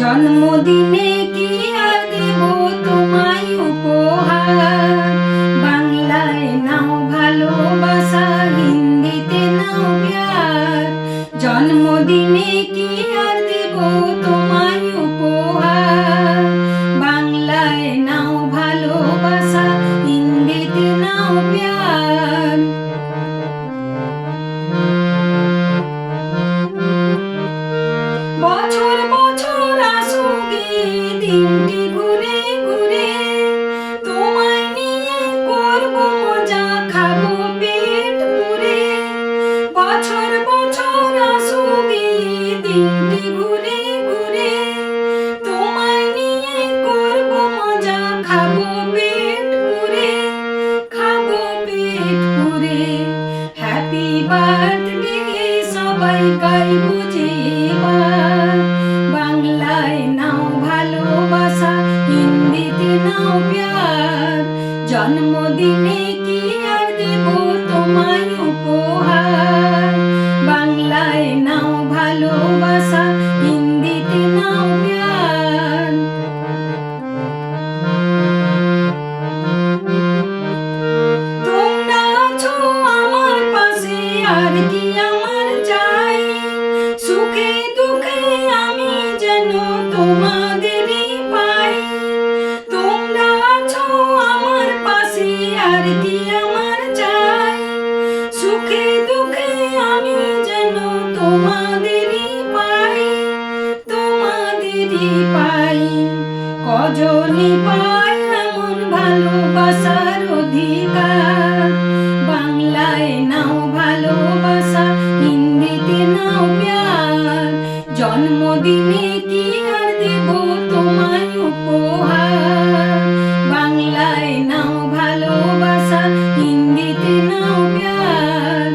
জন্মদিনে কি আর দেব তোমায় উপহার। বাংলায় নাও ভালোবাসা, হিন্দিতে নাও প্যার। জন্মদিনে কি আর দেব তোমায় উপহার। বাংলায় নাও ভালোবাসা, হিন্দিতে নাও প্যার। বছর বছর আসুক দিনটি ঘুরে ঘুরে, তোমায় নিয়ে করব মজা, খাবো পেট পুরে। বছর বছর আসুক দিনটি ঘুরে ঘুরে, তোমায় নিয়ে করব মজা, খাবো পেট পুরে, খাবো পেট পুরে। হ্যাপি বার্থডে সবাই গাইবো যে এবার। বাংলায় নাও ভালোবাসা, হিন্দিতে নাও প্যার। জন্মদিনে কি আর দেব তোমায় উপহার। বাংলায় নাও ভালোবাসা, হিন্দিতে নাও প্যার। তোমরা আছো আমার পাশে, আর কি আমার চাই। সুখে দুঃখে আমি যেন তোমাদেরই পাই। তোমরা আছো আমার পাশে, আর কি আমার চাই। সুখে দুঃখে আমি যেন তোমাদেরই পাই, তোমাদেরই পাই। কজনই পায় এমন ভালোবাসার অধিকার। বাংলায় নাও ভালোবাসা, হিন্দিতে নাও প্যার। জন্মদিনে কি আর দেব তোমায় উপহার। বাংলায় নাও ভালোবাসা, হিন্দিতে নাও প্যার।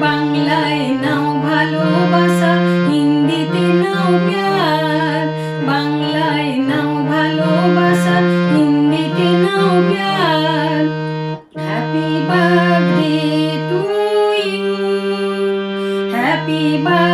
বাংলায় নাও ভালোবাসা, হিন্দিতে নাও প্যার। বাংলায় নাও ভালোবাসা, হিন্দিতে নাও প্যার। Happy birthday to you, happy birthday.